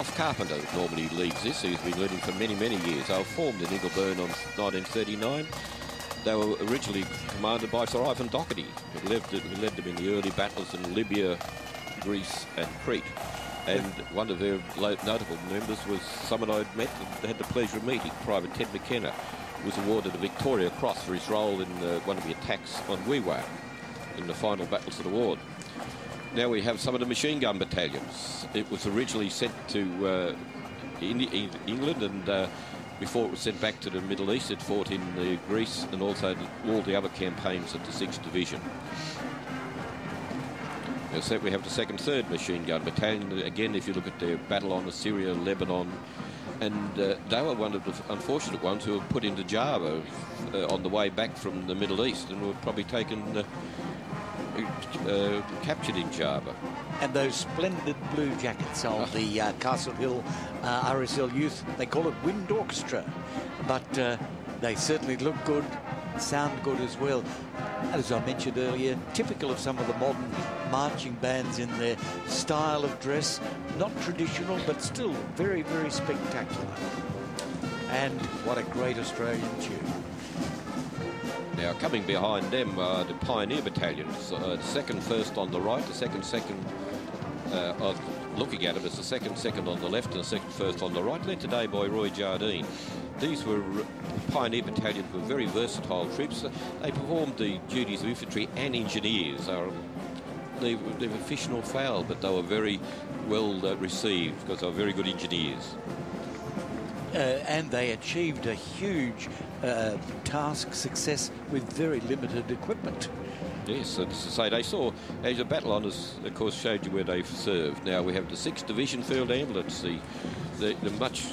Carpenter normally leads this. He's been leading for many, many years. They were formed in Ingleburn on 1939. They were originally commanded by Sir Ivan Doherty, who led them in the early battles in Libya, Greece and Crete. And one of their notable members was someone I'd met and had the pleasure of meeting, Private Ted McKenna, who was awarded the Victoria Cross for his role in one of the attacks on Wee-Waa in the final battles of the war. Now we have some of the machine gun battalions. It was originally sent to England, and before it was sent back to the Middle East, it fought in Greece and also all the other campaigns of the 6th Division. So we have the 2nd, 3rd Machine Gun Battalion. Again, if you look at their battle on Syria, Lebanon, and they were one of the unfortunate ones who were put into Java on the way back from the Middle East and were probably taken, captured in Java. And those splendid blue jackets of the Castle Hill RSL Youth, they call it Wind Orchestra, but they certainly look good, sound good as well. And as I mentioned earlier, typical of some of the modern marching bands in their style of dress, not traditional, but still very, very spectacular. And what a great Australian tune. Now, coming behind them are the Pioneer Battalions, the 2nd, 1st on the right, the 2nd, 2nd, looking at it as the 2nd, 2nd on the left and the 2nd, 1st on the right, led today by Roy Jardine. These were Pioneer Battalions, were very versatile troops. They performed the duties of infantry and engineers. They were fish nor fowl, but they were very well received because they were very good engineers. And they achieved a huge task success with very limited equipment. Yes, and to say they saw, as the battle honours, of course, showed you where they served. Now we have the 6th Division Field Ambulance, the much,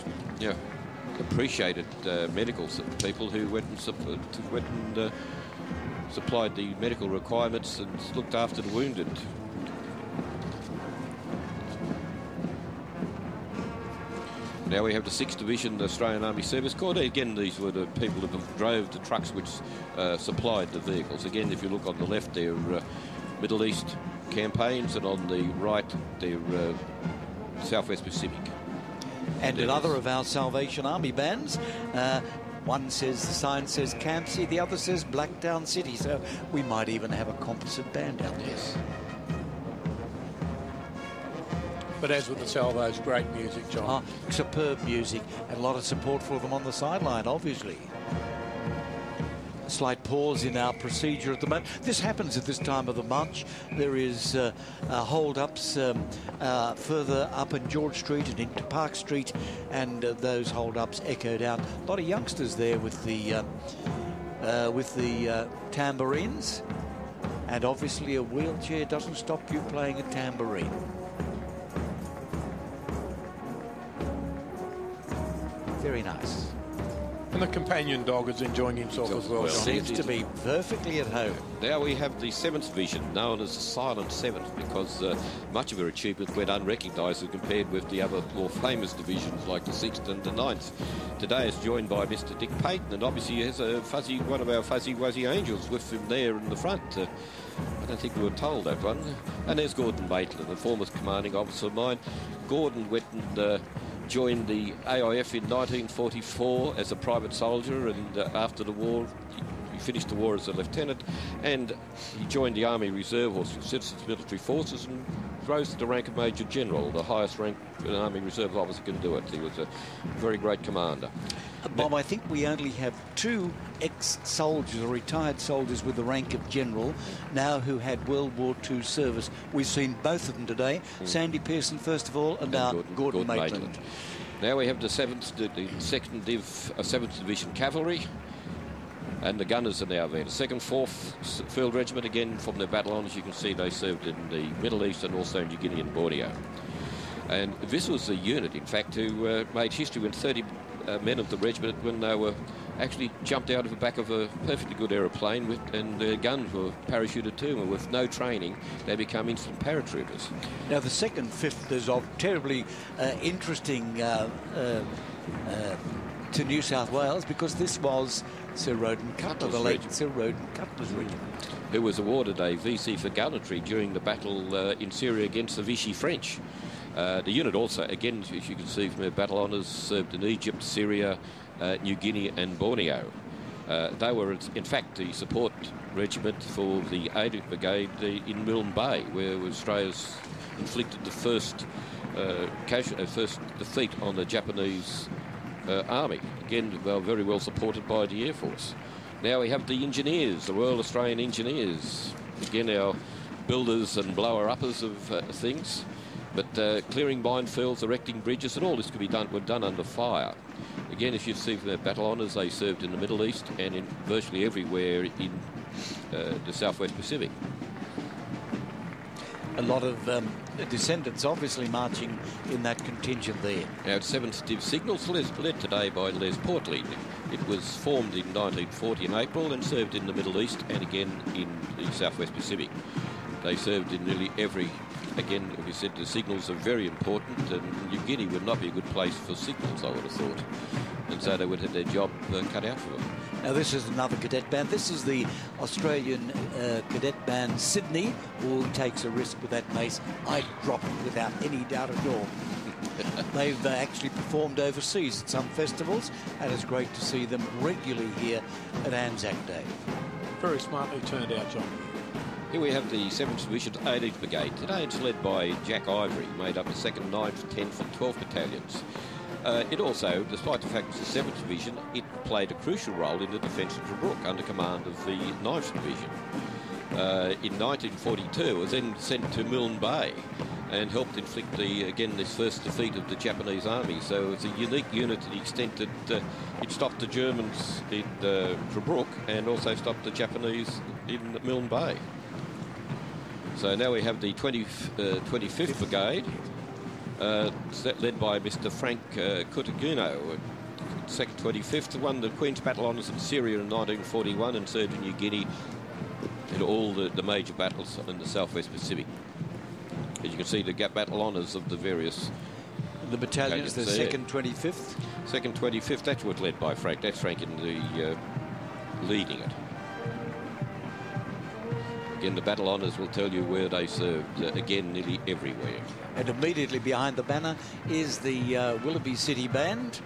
appreciated medical people who went and supplied the medical requirements and looked after the wounded. Now we have the 6th Division, the Australian Army Service Corps. Again, these were the people who drove the trucks which supplied the vehicles. Again, if you look on the left, they're Middle East campaigns, and on the right, they're Southwest Pacific. And another of our Salvation Army bands. One says, the sign says Campsie, the other says Blacktown City. So we might even have a composite band out there. Yes. But as with the Salvos, great music, John. Superb music, and a lot of support for them on the sideline, obviously. A slight pause in our procedure at the moment. This happens at this time of the march. There is hold-ups further up in George Street and into Park Street, and those hold-ups echoed out. A lot of youngsters there with the tambourines, and obviously a wheelchair doesn't stop you playing a tambourine. Very nice. And the companion dog is enjoying himself as well. Seems to be perfectly at home. Now we have the 7th Division, known as the Silent 7th, because much of her achievement went unrecognised as compared with the other more famous divisions like the 6th and the 9th. Today it's joined by Mr. Dick Payton, and obviously he has one of our Fuzzy Wuzzy Angels with him there in the front. I don't think we were told that one. And there's Gordon Maitland, the former commanding officer of mine. Gordon went and joined the AIF in 1944 as a private soldier, and after the war he finished the war as a lieutenant, and he joined the Army Reserve or Citizens Military Forces and rose to the rank of Major General, the highest rank an Army Reserve officer can do it. He was a very great commander. Bob, I think we only have 2 ex-soldiers or retired soldiers with the rank of general now who had World War II service. We've seen both of them today. Sandy Pearson, first of all, and now Gordon Maitland. Now we have the 7th Division Cavalry, and the gunners are now there. The 2nd, 4th Field Regiment, again from their battle honours, you can see they served in the Middle East and also in New Guinea and Borneo. And this was a unit, in fact, who made history when 30 men of the regiment, when they were actually jumped out of the back of a perfectly good aeroplane and their guns were parachuted to them, and with no training they become instant paratroopers. Now the 2nd, 5th is of terribly interesting to New South Wales, because this was Sir Roden Cutler, the late Sir Roden Cutler's regiment, who was awarded a VC for gallantry during the battle in Syria against the Vichy French. The unit also, again, as you can see from their battle honours, served in Egypt, Syria, New Guinea and Borneo. They were, in fact, the support regiment for the 80th Brigade in Milne Bay, where Australia's inflicted the first defeat on the Japanese army. Again, they were very well supported by the Air Force. Now we have the engineers, the Royal Australian Engineers. Again, our builders and blower-uppers of things. But clearing minefields, erecting bridges, and all this could be done, were done under fire. Again, as you see from their battle honours, they served in the Middle East and in virtually everywhere in the Southwest Pacific. A lot of descendants obviously marching in that contingent there. Our 7th Div Signals, led today by Les Portley. It was formed in 1940 in April and served in the Middle East and again in the Southwest Pacific. They served in nearly every... Again, as we said, the signals are very important, and New Guinea would not be a good place for signals, I would have thought. And so they would have their job cut out for them. Now, this is another cadet band. This is the Australian cadet band Sydney, who takes a risk with that mace. I'd drop it without any doubt at all. They've actually performed overseas at some festivals, and it's great to see them regularly here at ANZAC Day. Very smartly turned out, John. Here we have the 7th Division 18th Brigade. Today it's led by Jack Ivory, made up of 2nd, 9th, 10th and 12th battalions. It also, despite the fact it was the 7th Division, it played a crucial role in the defence of Tobruk under command of the 9th Division. In 1942 it was then sent to Milne Bay and helped inflict, this first defeat of the Japanese army. So it's a unique unit to the extent that it stopped the Germans in Tobruk and also stopped the Japanese in Milne Bay. So now we have the 25th Brigade, led by Mr. Frank Cutagino, 2nd 25th, won the Queen's Battle Honours in Syria in 1941 and served in New Guinea in all the major battles in the Southwest Pacific. As you can see, the battle honours of the various... The battalions, the 2nd 25th? 2nd 25th, that's what's led by Frank. That's Frank in the leading it. Again, the battle honours will tell you where they served, again, nearly everywhere. And immediately behind the banner is the Willoughby City Band.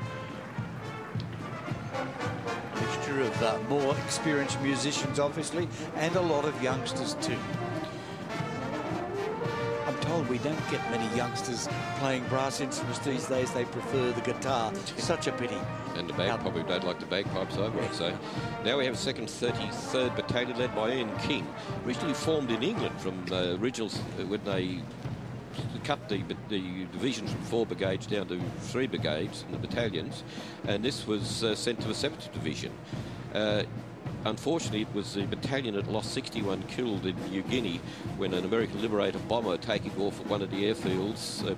A mixture of more experienced musicians, obviously, and a lot of youngsters too. I'm told we don't get many youngsters playing brass instruments these days. They prefer the guitar. Such a pity. And the probably don't like the bagpipes either, I'd say. Now we have 2nd 33rd Battalion led by Ian King, originally formed in England from the originals when they cut the divisions from 4 brigades down to 3 brigades in the battalions, and this was sent to the 7th Division. Unfortunately, it was the battalion that lost 61 killed in New Guinea when an American Liberator bomber taking off at one of the airfields.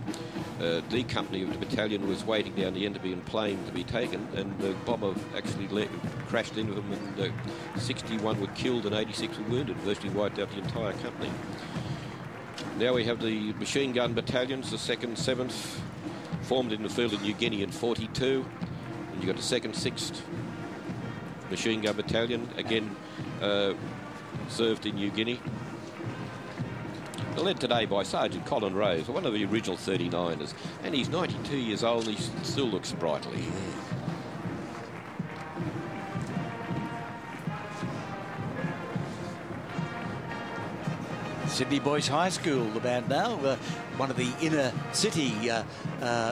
D Company of the battalion was waiting down the Enderby plane to be taken, and the bomber actually crashed into them, and 61 were killed and 86 were wounded, virtually wiped out the entire company. Now we have the machine gun battalions, the 2nd, 7th, formed in the field of New Guinea in 42, and you've got the 2nd, 6th Machine Gun Battalion, again served in New Guinea. They're led today by Sergeant Colin Rose, one of the original 39ers, and he's 92 years old and he still looks sprightly. Sydney Boys High School, the band now, one of the inner city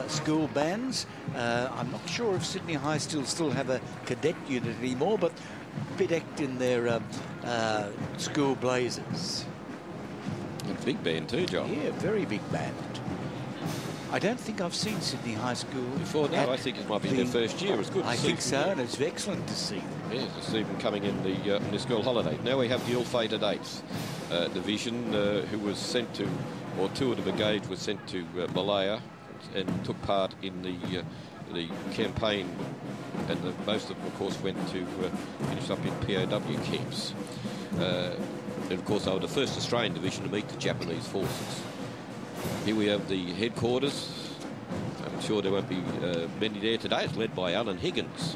school bands. I'm not sure if Sydney High still have a cadet unit anymore, but bedecked in their school blazers. A big band too, John. Yeah, very big band. I don't think I've seen Sydney High School before. No, I think it might be their first year. It's good to see. I think so, and it's excellent to see them. Yes, to see them coming in the school holiday. Now we have the ill-fated 8th Division, who was sent to, or 2 of the brigades were sent to Malaya and took part in the campaign, and most of them, of course, went to finish up in POW camps. And of course, they were the first Australian division to meet the Japanese forces. Here we have the headquarters. I'm sure there won't be many there today. It's led by Alan Higgins.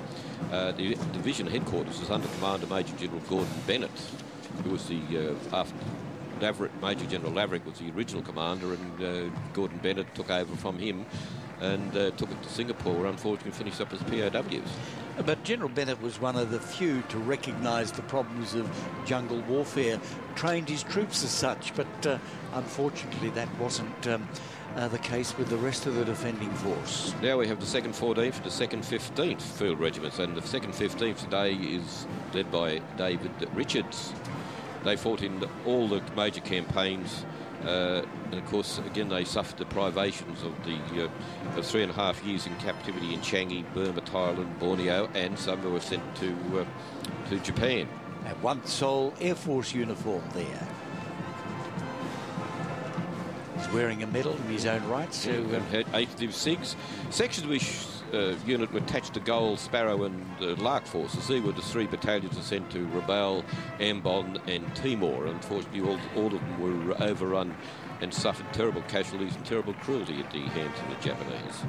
The division headquarters is under command of Major General Gordon Bennett, who was the Major General Laverick was the original commander, and Gordon Bennett took over from him and took it to Singapore, unfortunately finished up as POWs. But General Bennett was one of the few to recognise the problems of jungle warfare, trained his troops as such, but unfortunately that wasn't the case with the rest of the defending force. Now we have the 2nd 14th and the 2nd 15th Field Regiments, and the 2nd 15th today is led by David Richards. They fought in all the major campaigns, and of course again they suffered the privations of the of 3.5 years in captivity in Changi, Burma, Thailand, Borneo, and some were sent to Japan. And one sole Air Force uniform there. He's wearing a medal in his own right. So had 8th Div SIGs. Sections which unit were attached to Gold, Sparrow and Lark forces. These were the 3 battalions that sent to Rabaul, Ambon and Timor. Unfortunately, all of them were overrun and suffered terrible casualties and terrible cruelty at the hands of the Japanese.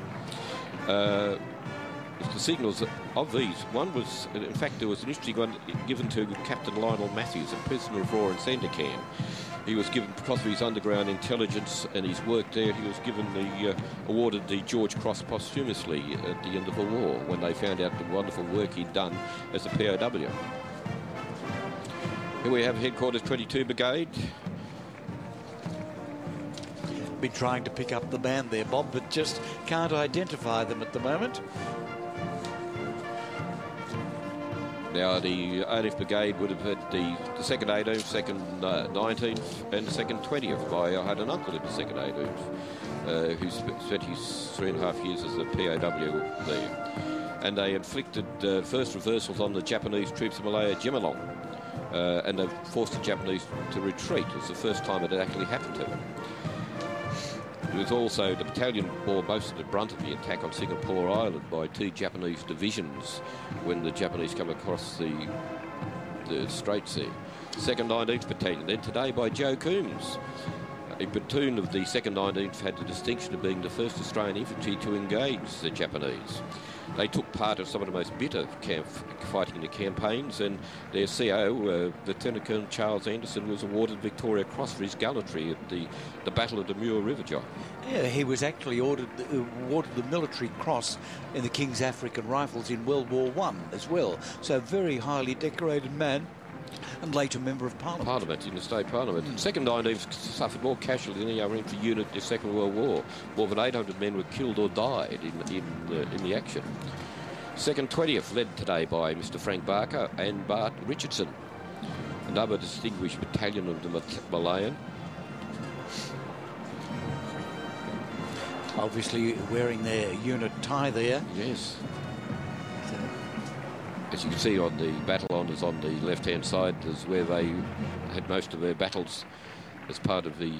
The signals of these, one was, in fact, there was an interesting one given to Captain Lionel Matthews, a prisoner of war in Sandakan. He was given, because of his underground intelligence and his work there, he was given awarded the George Cross posthumously at the end of the war when they found out the wonderful work he'd done as a POW. Here we have Headquarters 22 Brigade. Been trying to pick up the band there, Bob, but just can't identify them at the moment. Now, the 18th Brigade would have had the 2nd 18th, 2nd 19th and the 2nd 20th. I had an uncle in the 2nd 18th who spent his 3.5 years as a POW there. And they inflicted first reversals on the Japanese troops in Malaya Jimalong. And they forced the Japanese to retreat. It was the first time it had actually happened to them. It was also the battalion bore most of the brunt of the attack on Singapore Island by 2 Japanese divisions when the Japanese come across the Straits there. 2nd 19th Battalion, then today by Joe Coombs. A platoon of the 2nd 19th had the distinction of being the first Australian infantry to engage the Japanese. They took part in some of the most bitter fighting in the campaigns, and their CO, Lieutenant Colonel Charles Anderson, was awarded Victoria Cross for his gallantry at the Battle of the Muir River, John. Yeah, he was actually awarded the Military Cross in the King's African Rifles in World War I as well. So a very highly decorated man. And later Member of Parliament. In the State Parliament. 2nd 19th suffered more casualties than any other infantry unit in the Second World War. More than 800 men were killed or died in the action. 2nd 20th, led today by Mr. Frank Barker and Bart Richardson. Another distinguished battalion of the Malayan. Obviously wearing their unit tie there. Yes. As you can see on the battle honours on the left-hand side is where they had most of their battles as part of the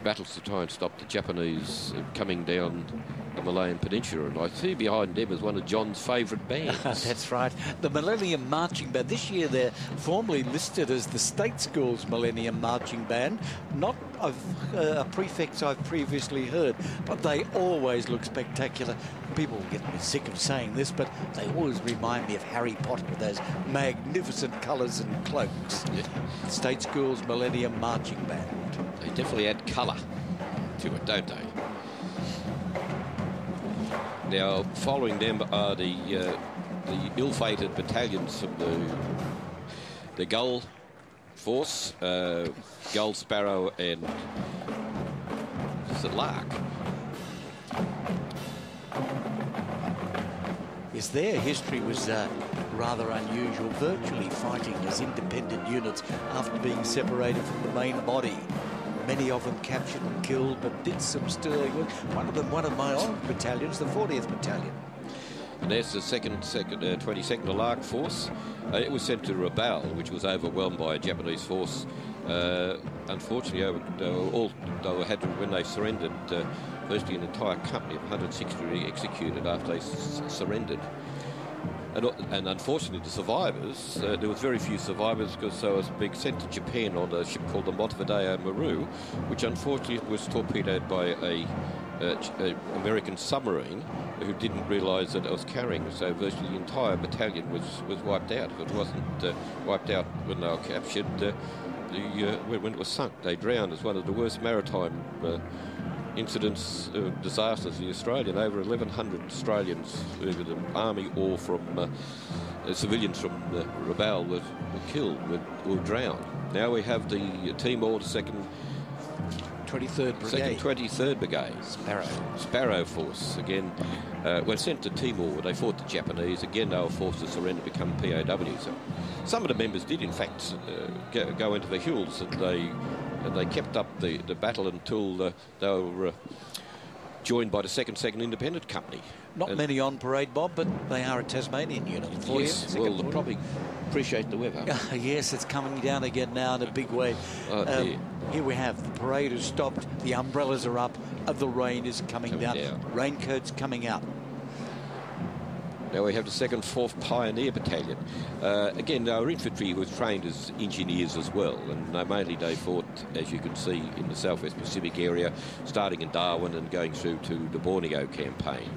battles to try and stop the Japanese coming down the Malayan Peninsula. And I see behind them is one of John's favourite bands. That's right, the Millennium Marching Band. This year they're formally listed as the State School's Millennium Marching Band. Not a prefix I've previously heard, but they always look spectacular. People get me sick of saying this, but they always remind me of Harry Potter with those magnificent colours and cloaks. Yeah. State School's Millennium Marching Band. They definitely add colour to it, don't they? Now, following them are the ill-fated battalions from the Gull Force, Gull, Sparrow, and Lark. Yes, their history was rather unusual, virtually fighting as independent units after being separated from the main body. Many of them captured and killed, but did some sterling work. One of my old battalions, the 40th Battalion. And there's the 22nd Lark Force. It was sent to Rabaul, which was overwhelmed by a Japanese force. Unfortunately, when they surrendered, virtually an entire company of 160 were executed after they surrendered. And unfortunately, the survivors, there was very few survivors because they was being sent to Japan on a ship called the Montevideo Maru, which unfortunately was torpedoed by a American submarine who didn't realise that it was carrying. So virtually the entire battalion was wiped out. If it wasn't wiped out when they were captured, when it was sunk, they drowned. It's one of the worst maritime incidents, disasters in Australia. And over 1,100 Australians, either the army or from civilians from Rabaul were killed, were drowned. Now we have the Timor, the 23rd Brigade. 23rd Brigade. Sparrow Force. Again, were sent to Timor. They fought the Japanese. Again, they were forced to surrender, become POWs. So some of the members did, in fact, go into the hills, and they kept up the battle until they were joined by the 2nd Independent Company. Not many on parade, Bob, but they are a Tasmanian unit. Yes, well, they'll probably appreciate the weather. Yes, it's coming down again now in a big way. Here we have the parade has stopped, the umbrellas are up, the rain is coming down. Raincoats coming out. Now we have the 2nd 4th Pioneer Battalion. Again, our infantry was trained as engineers as well, and mainly they fought, as you can see, in the Southwest Pacific area, starting in Darwin and going through to the Borneo campaign.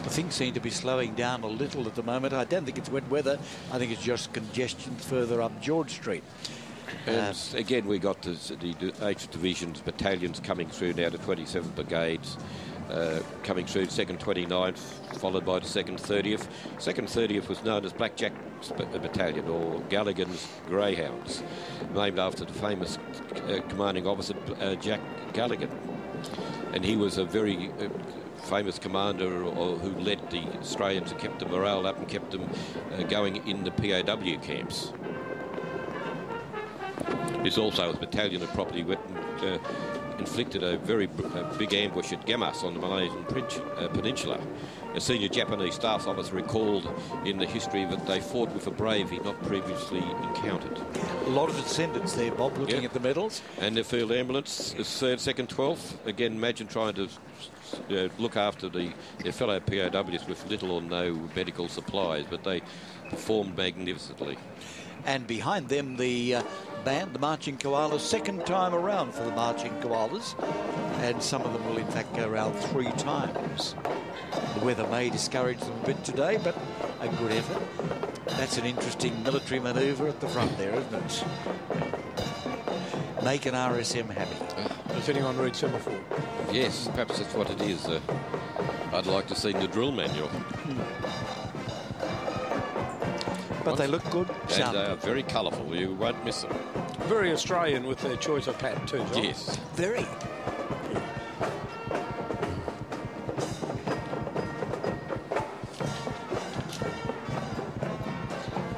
Things seem to be slowing down a little at the moment. I don't think it's wet weather. I think it's just congestion further up George Street. And again, we got the 8th Division's battalions coming through now, the 27th Brigades coming through, 2nd 29th, followed by the 2nd 30th. 2nd 30th was known as Blackjack Battalion, or Galligan's Greyhounds, named after the famous commanding officer Jack Galligan. And he was a very famous commander who led the Australians and kept the morale up and kept them going in the POW camps. This also was a battalion that probably went and inflicted a very big ambush at Gemas on the Malaysian Peninsula. A senior Japanese staff officer recalled in the history that they fought with a bravery not previously encountered. A lot of descendants there, Bob, looking at the medals. And the field ambulance is 3rd, 2nd, 12th. Again, imagine trying to look after their fellow POWs with little or no medical supplies, but they performed magnificently. And behind them, the band, the Marching Koalas, 2nd time around for the Marching Koalas. And some of them will, in fact, go around 3 times. The weather may discourage them a bit today, but a good effort. That's an interesting military manoeuvre at the front there, isn't it? Make an RSM happy. Sitting on route semaphore. Yes, perhaps that's what it is. I'd like to see the drill manual. But they look good. And they are very colourful. You won't miss them. Very Australian with their choice of hat too, John. Yes. Very.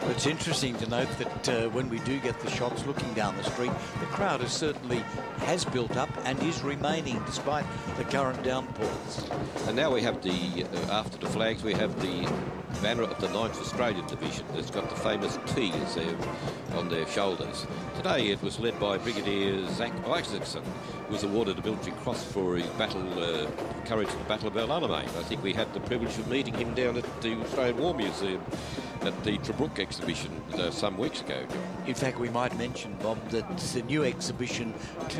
It's interesting to note that when we do get the shots looking down the street, the crowd has built up and is remaining despite the current downpours. And now we have after the flags, we have the banner of the 9th Australian Division. It's got the famous T's there on their shoulders. Today it was led by Brigadier Zach Isaacson, who was awarded a military cross for his courage in the Battle of El Alamein. I think we had the privilege of meeting him down at the Australian War Museum at the Tobruk exhibition some weeks ago. In fact, we might mention, Bob, that it's a new exhibition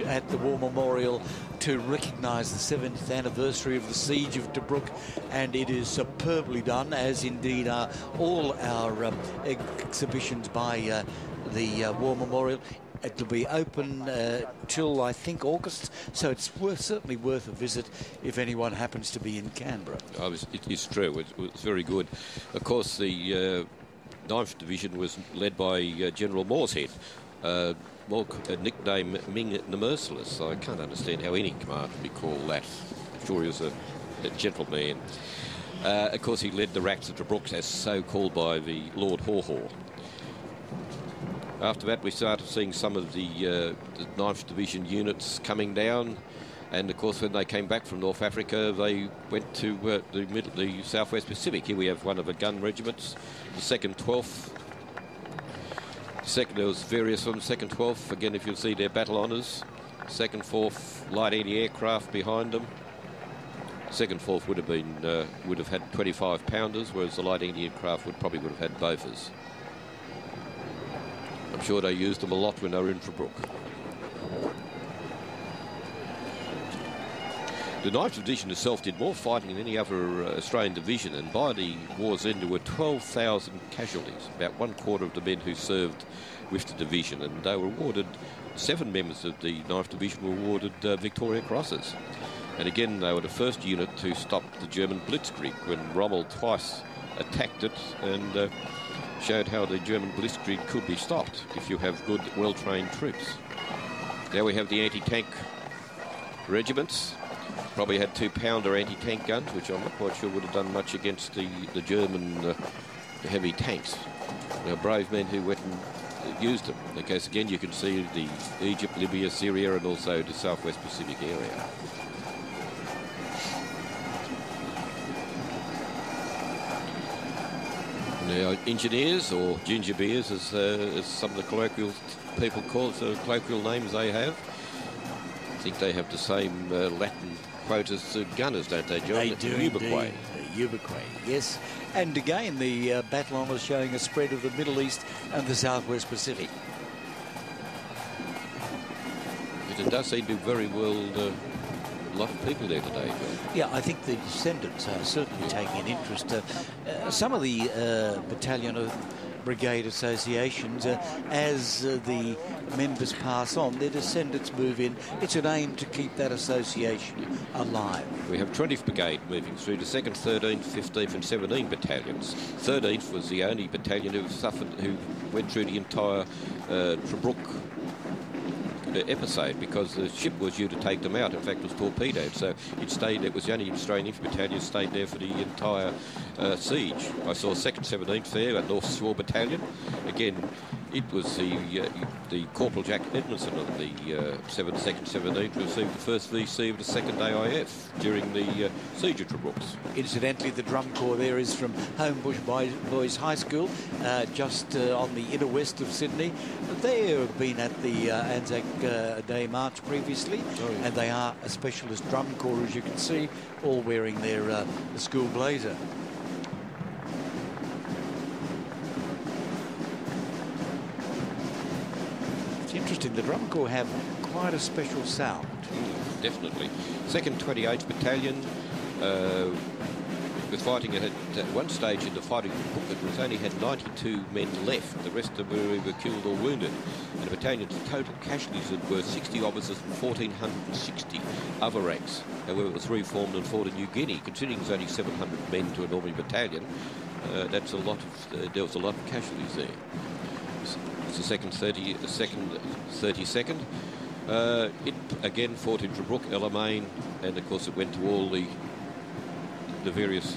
at the War Memorial to recognise the 70th anniversary of the Siege of Tobruk, and it is superbly done, as indeed are all our exhibitions by the War Memorial. It'll be open till, I think, August, so it's certainly worth a visit if anyone happens to be in Canberra. It is true. It's very good. Of course, the 9th Division was led by General Moorehead, nicknamed Ming the Merciless. I can't understand how any commander would be called that. I'm sure he was a gentleman. Of course, he led the racks of Tobruk, as so called by the Lord Haw-Haw. After that, we started seeing some of the 9th Division units coming down. And, of course, when they came back from North Africa, they went to the Southwest Pacific. Here we have one of the gun regiments, the 2nd 12th. There was various of them, 2nd 12th. Again, if you'll see their battle honours. 2nd 4th, light anti-aircraft behind them. 2nd 4th would have had 25-pounders, whereas the light anti-aircraft would have had Bofors. I'm sure they used them a lot when they were in Tobruk. The 9th Division itself did more fighting than any other Australian division, and by the war's end there were 12,000 casualties, about 1/4 of the men who served with the division, and they were awarded, 7 members of the 9th Division were awarded Victoria Crosses. And again, they were the first unit to stop the German blitzkrieg when Rommel twice attacked it and showed how the German blitzkrieg could be stopped if you have good, well-trained troops. Now we have the anti-tank regiments. Probably had 2-pounder anti-tank guns, which I'm not quite sure would have done much against the German heavy tanks. Now, brave men who went and used them. Because again, you can see the Egypt, Libya, Syria, and also the Southwest Pacific area. Now, engineers, or ginger beers, as some of the colloquial people call it, the colloquial names they have. I think they have the same Latin quote as gunners, don't they, John? They do Ubique. indeed. Ubique, yes. And again, the battle honours showing a spread of the Middle East and the Southwest Pacific. But it does seem to be very well... a lot of people there today, John. Yeah, I think the descendants are certainly taking an interest. Some of the battalion of brigade associations, as the members pass on, their descendants move in. It's an aim to keep that association alive. We have 20th Brigade moving through to 2nd, 13th, 15th and 17th battalions. 13th was the only battalion who went through the entire Tobruk episode, because the ship was due to take them out. In fact, it was torpedoed, so it stayed. It was the only Australian infantry battalion stayed there for the entire siege. I saw 2nd, 17th there, a North Shore Battalion. Again, it was the Corporal Jack Edmondson of the 7th, 2nd, 17th received the first VC of the 2nd AIF during the siege of Tobruk. Incidentally, the drum corps there is from Homebush Boys High School, just on the inner west of Sydney. They have been at the ANZAC Day March previously, and they are a specialist drum corps, as you can see, all wearing their school blazer. It's interesting, the drum corps have quite a special sound. Definitely. 2nd 28th Battalion was fighting at one stage in the fighting book. It was only had 92 men left. The rest of them were killed or wounded. And the battalion's total casualties were 60 officers and 1,460 other ranks. However, it was reformed and fought in New Guinea. Considering there's only 700 men to a normal battalion, that's a lot of. There was a lot of casualties there. It's the 2nd 32nd. It again fought in Tobruk, Alamein, and of course it went to all the various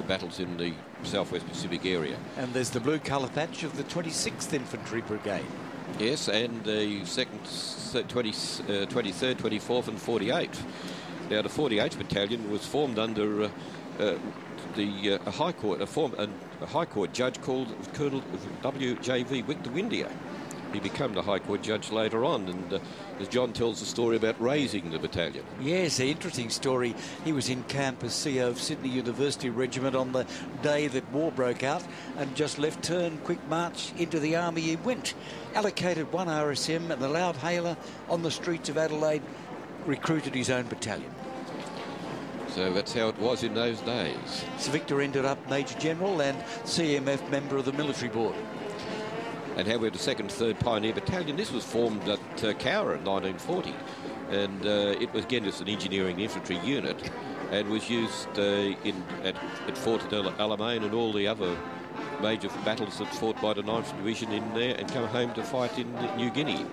battles in the Southwest Pacific area. And there's the blue colour patch of the 26th Infantry Brigade. Yes, and the 2nd, 23rd, 24th and 48th. Now, the 48th Battalion was formed under a High Court, a High Court judge called Colonel W.J.V. Victor Windia. He became the High Court judge later on, and as John tells the story about raising the battalion. Yes, an interesting story. He was in camp as CO of Sydney University Regiment on the day that war broke out, and just left turn, quick march into the army he went. Allocated 1 RSM and a loud hailer on the streets of Adelaide, recruited his own battalion. So that's how it was in those days. So Victor ended up Major General and CMF member of the military board. And how we had the 2nd, 3rd Pioneer Battalion. This was formed at Cowra in 1940. And it was, again, just an engineering infantry unit, and was used at Fort Alamein and all the other major battles that fought by the 9th Division in there, and come home to fight in New Guinea.